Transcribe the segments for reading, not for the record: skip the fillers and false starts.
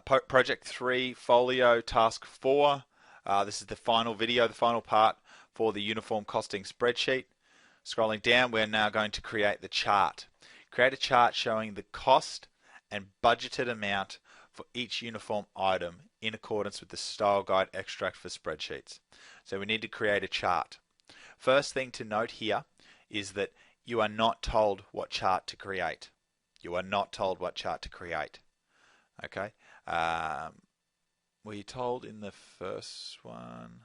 Project 3, Folio, Task 4. This is the final video, the final part for the uniform costing spreadsheet. Scrolling down, we're now going to create the chart. Create a chart showing the cost and budgeted amount for each uniform item in accordance with the Style Guide extract for spreadsheets. So we need to create a chart. First thing to note here is that you are not told what chart to create. You are not told what chart to create. Okay. Were you told in the first one?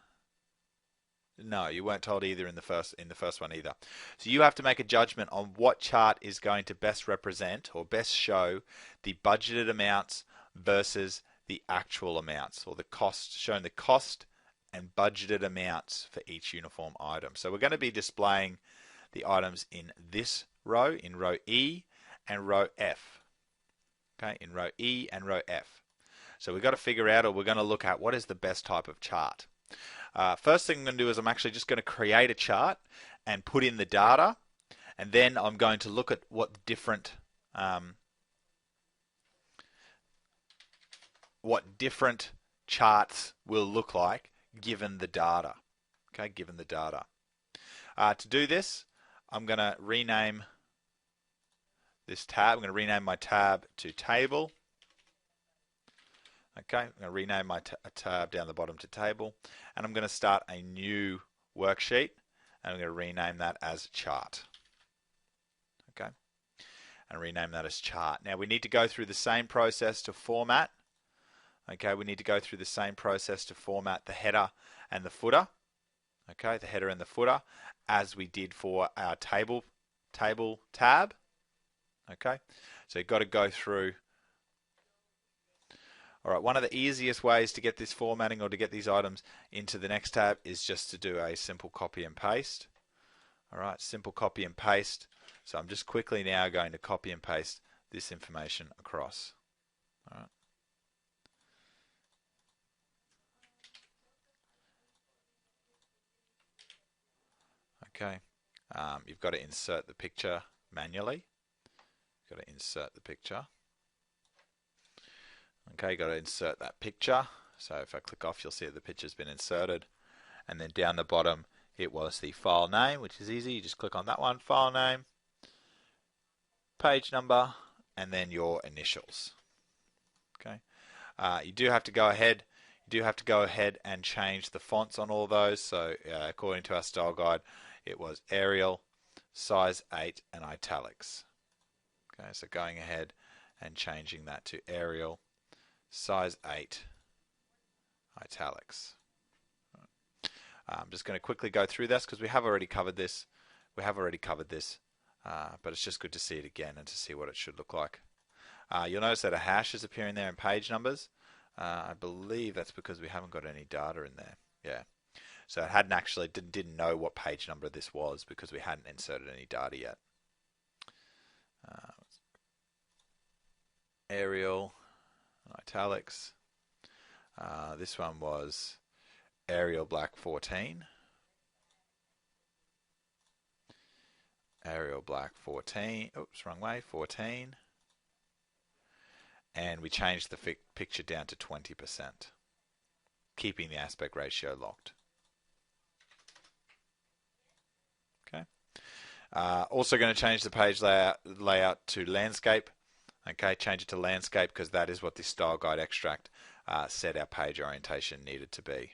No, you weren't told either in the first one either. So you have to make a judgment on what chart is going to best represent or best show the budgeted amounts versus the actual amounts, or the cost, showing the cost and budgeted amounts for each uniform item. So we're going to be displaying the items in this row, in row E and row F. Okay, in row E and row F. So we've got to figure out, or we're going to look at, what is the best type of chart. First thing I'm going to do is I'm actually just going to create a chart and put in the data, and then I'm going to look at what different charts will look like given the data. Okay, given the data. To do this, I'm going to rename this tab. I'm going to rename my tab to table. Okay, I'm going to rename my tab down the bottom to table, and I'm going to start a new worksheet, and I'm going to rename that as chart. Okay, and rename that as chart. Now we need to go through the same process to format. Okay, we need to go through the same process to format the header and the footer. Okay, the header and the footer, as we did for our table tab. Okay, so you've got to go through. Alright, one of the easiest ways to get this formatting or to get these items into the next tab is just to do a simple copy and paste. Alright, simple copy and paste. So I'm just quickly now going to copy and paste this information across. Alright. Okay, you've got to insert the picture manually. You've got to insert the picture. Okay, got to insert that picture. So if I click off, you'll see that the picture's been inserted. And then down the bottom, it was the file name, which is easy. You just click on that one, file name, page number, and then your initials. Okay. You do have to go ahead. And change the fonts on all those. So according to our style guide, it was Arial, size 8, and italics. Okay, so going ahead and changing that to Arial, size 8, italics. I'm just going to quickly go through this because we have already covered this. But it's just good to see it again and to see what it should look like. You'll notice that a hash is appearing there in page numbers. I believe that's because we haven't got any data in there. Yeah. So it hadn't actually didn't know what page number this was because we hadn't inserted any data yet. Arial, italics. This one was Arial Black 14. Arial Black 14. Oops, wrong way. 14. And we changed the picture down to 20%, keeping the aspect ratio locked. Okay. Also going to change the page layout to landscape. Okay, change it to landscape because that is what the style guide extract said our page orientation needed to be.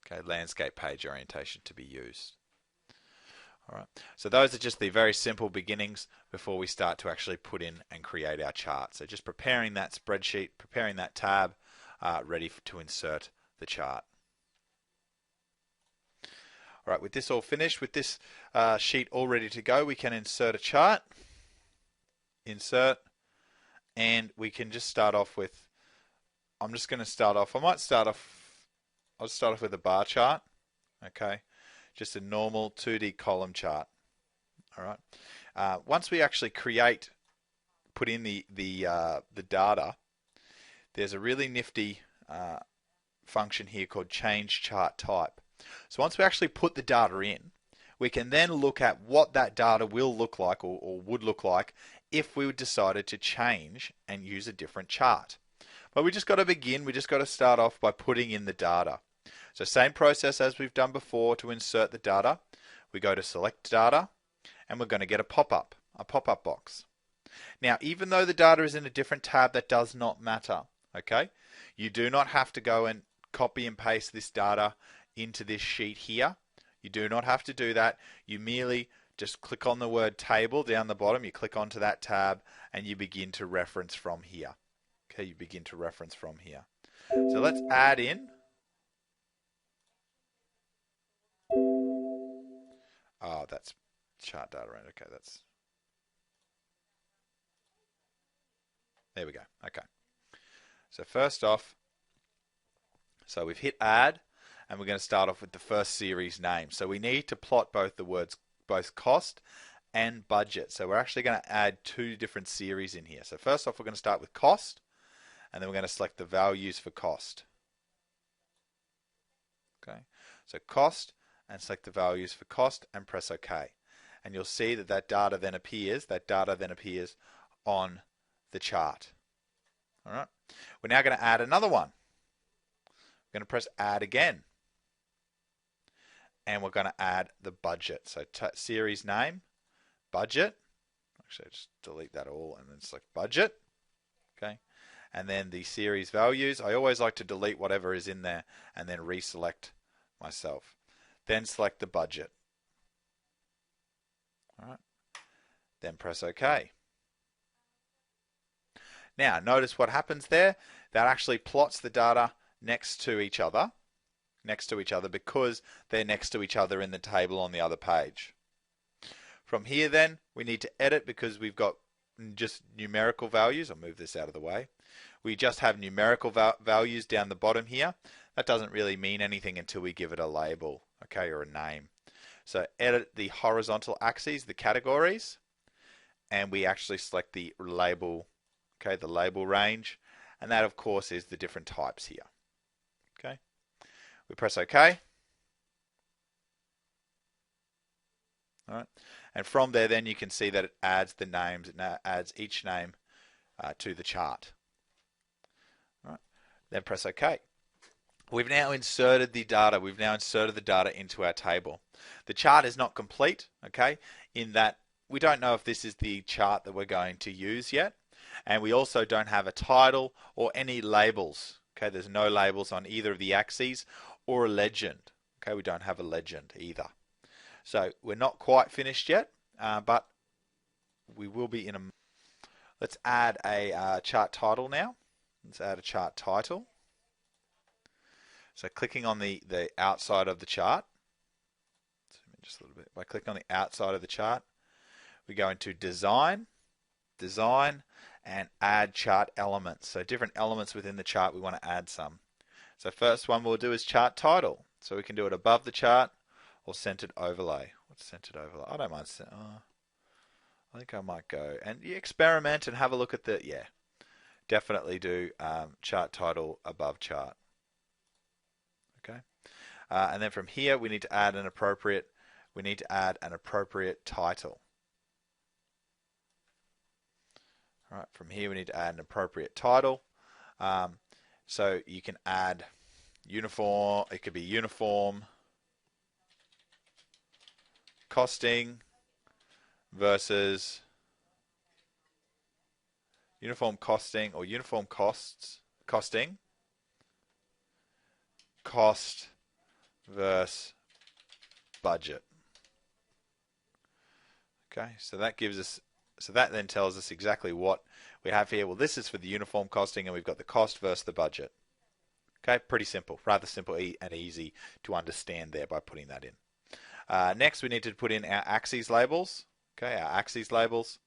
Okay, landscape page orientation to be used. All right, so those are just the very simple beginnings before we start to actually put in and create our chart. So just preparing that spreadsheet, preparing that tab, ready to insert the chart. All right, with this all finished, with this sheet all ready to go, we can insert a chart. Insert, and we can just start off with, I'm just going to start off, I'll start off with a bar chart. Okay. Just a normal 2D column chart. All right. Once we actually put in the data, there's a really nifty function here called change chart type. So once we actually put the data in, we can then look at what that data will look like or would look like if we decided to change and use a different chart. But we just got to begin. We just got to start off by putting in the data. So same process as we've done before to insert the data. We go to select data and we're going to get a pop-up box. Now, even though the data is in a different tab, that does not matter. Okay? You do not have to go and copy and paste this data into this sheet here. You do not have to do that. You merely just click on the word table down the bottom. You click onto that tab and you begin to reference from here. Okay, you begin to reference from here. So let's add in. Oh, that's chart data. Okay, that's. There we go. Okay. So first off, so we've hit add and we're going to start off with the first series name. So we need to plot both the words, both cost and budget. So we're actually going to add two different series in here. So first off, we're going to start with cost and then we're going to select the values for cost. Okay. So cost and select the values for cost and press OK. And you'll see that that data then appears on the chart. All right. We're now going to add another one. We're going to press add again. And we're going to add the budget. So series name, budget. Actually, just delete that all and then select budget. Okay. And then the series values. I always like to delete whatever is in there and then reselect myself. Then select the budget. All right. Then press OK. Now, notice what happens there. That actually plots the data next to each other because they're next to each other in the table on the other page. From here then, we need to edit because we've got just numerical values. I'll move this out of the way. We just have numerical values down the bottom here. That doesn't really mean anything until we give it a label, okay, or a name. So edit the horizontal axes, the categories, and we actually select the label, okay, the label range, and that of course is the different types here. Okay, we press OK. All right, and from there then you can see that it adds the names, it adds each name to the chart. All right, then press OK. We've now inserted the data. We've now inserted the data into our table. The chart is not complete, okay, in that we don't know if this is the chart that we're going to use yet. And we also don't have a title or any labels. Okay, there's no labels on either of the axes or a legend. Okay, we don't have a legend either. So we're not quite finished yet, but we will be in a... Let's add a chart title now. Let's add a chart title. So clicking on the outside of the chart, just a little bit. By clicking on the outside of the chart, we go into design, and add chart elements. So different elements within the chart, we want to add some. So first one we'll do is chart title. So we can do it above the chart or centered overlay. What's centered overlay? I don't mind. I think I might go and experiment and have a look at the, definitely do chart title above chart. Okay, and then from here we need to add an appropriate title. All right, from here we need to add an appropriate title. So you can add uniform. It could be uniform costing versus uniform costing or uniform costing. Cost versus budget. Okay, so that gives us, so that then tells us exactly what we have here. Well, this is for the uniform costing and we've got the cost versus the budget. Okay, pretty simple, rather simple and easy to understand there by putting that in. Next, we need to put in our axes labels. Okay, our axes labels,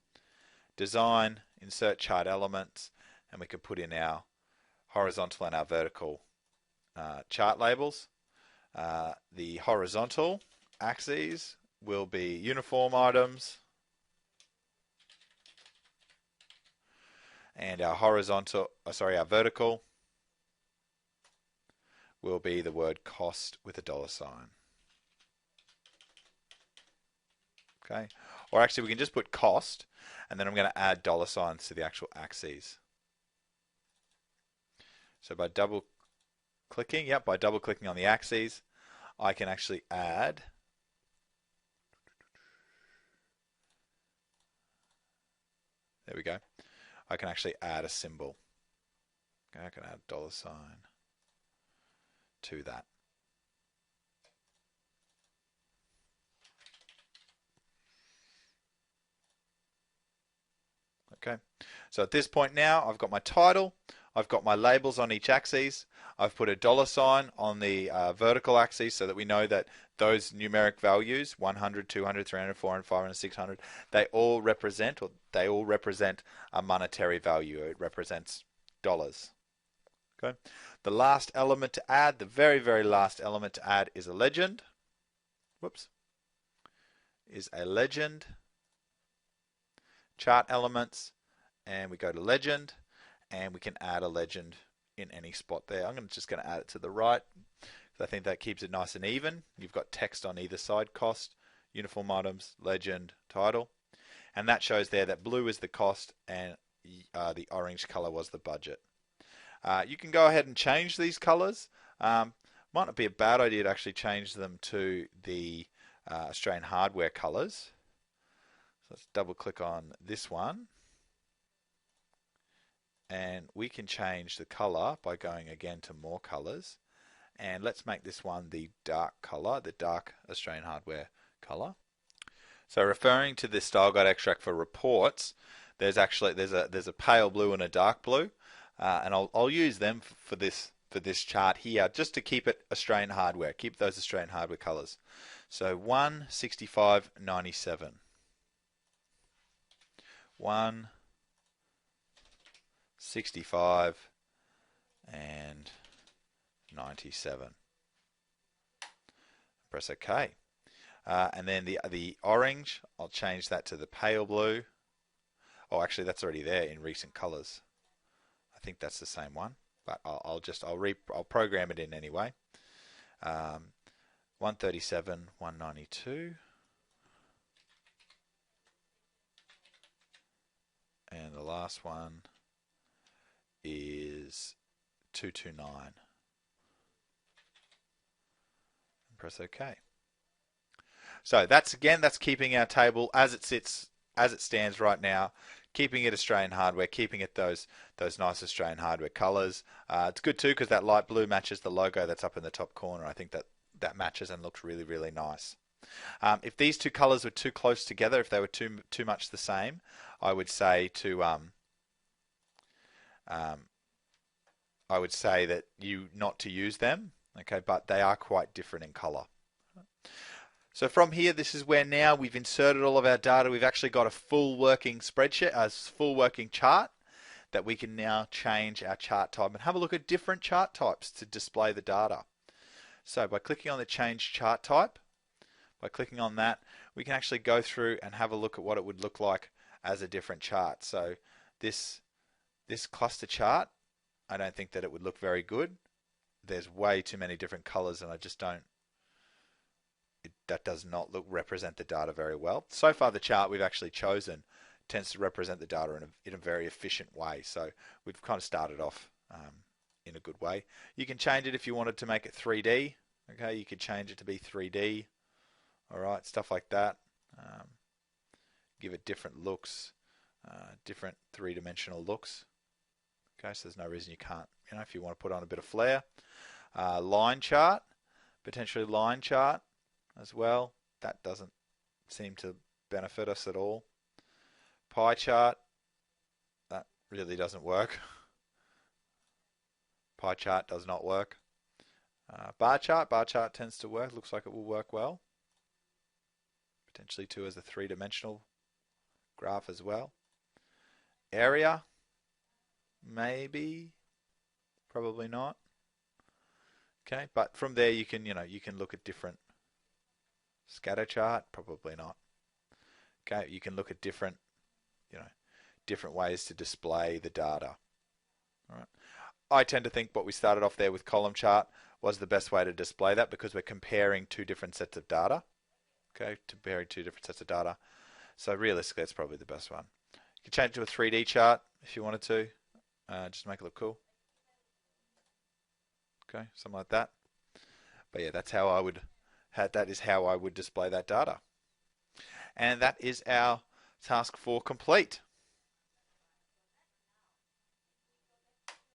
design, insert chart elements, and we can put in our horizontal and our vertical chart labels. The horizontal axes will be uniform items, and our our vertical will be the word cost with a $sign. Okay, or actually we can just put cost, and then I'm going to add $signs to the actual axes. So by double clicking, yep, by double clicking on the axes, I can actually add there we go. I can actually add a symbol. Okay, I can add $sign to that. Okay, so at this point now, I've got my title, I've got my labels on each axis, I've put a $sign on the vertical axis so that we know that those numeric values, 100, 200, 300, 400, 500, 600, they all represent a monetary value. It represents dollars. Okay. The last element to add, the very, very last element to add is a legend. Whoops. Is a legend. Chart elements, and we go to legend, and we can add a legend in any spot there. I'm just going to add it to the right, because I think that keeps it nice and even. You've got text on either side, cost, uniform items, legend, title, and that shows there that blue is the cost and the orange color was the budget. You can go ahead and change these colors. Might not be a bad idea to actually change them to the Australian hardware colors. So let's double click on this one, and we can change the color by going again to more colors, and let's make this one the dark color, the dark Australian hardware color. So referring to the style guide extract for reports, there's a pale blue and a dark blue, and I'll use them for this chart here just to keep it Australian hardware, keep those Australian hardware colors. So 165.97. 165 and 97. Press OK. And then the orange, I'll change that to the pale blue. Oh, actually, that's already there in recent colors. I think that's the same one, but I'll program it in anyway. 137, 192. And the last one is 229. Press OK. So that's keeping our table as it stands right now, keeping it Australian hardware, keeping it those nice Australian hardware colors. It's good too because that light blue matches the logo that's up in the top corner. I think that matches and looks really, really nice. If these two colors were too close together, if they were too much the same, I would say that you not to use them. Okay, but they are quite different in color. So from here, this is where now we've inserted all of our data. We've actually got a full working spreadsheet, a full working chart that we can now change our chart type and have a look at different chart types to display the data. So by clicking on the change chart type, by clicking on that, we can actually go through and have a look at what it would look like as a different chart. So this cluster chart, I don't think that it would look very good. There's way too many different colors, and I just don't. That does not represent the data very well. So far, the chart we've actually chosen tends to represent the data in a very efficient way. So we've kind of started off in a good way. You can change it if you wanted to make it 3D. Okay, you could change it to be 3D. All right, stuff like that. Give it different looks, different three-dimensional looks. Okay, so there's no reason you can't. If you want to put on a bit of flair, line chart, potentially line chart as well. That doesn't seem to benefit us at all. Pie chart, that really doesn't work. Pie chart does not work. Bar chart tends to work. Looks like it will work well. Potentially too as a three-dimensional graph as well. Area, maybe, probably not. Okay, but from there you can look at different. Scatter chart, probably not. Okay, you can look at different ways to display the data. All right. I tend to think what we started off there with column chart was the best way to display that because we're comparing two different sets of data. Okay, comparing two different sets of data. So realistically, that's probably the best one. You can change it to a 3D chart if you wanted to, just make it look cool. Okay, something like that. But yeah, that is how I would display that data. And that is our task 4 complete.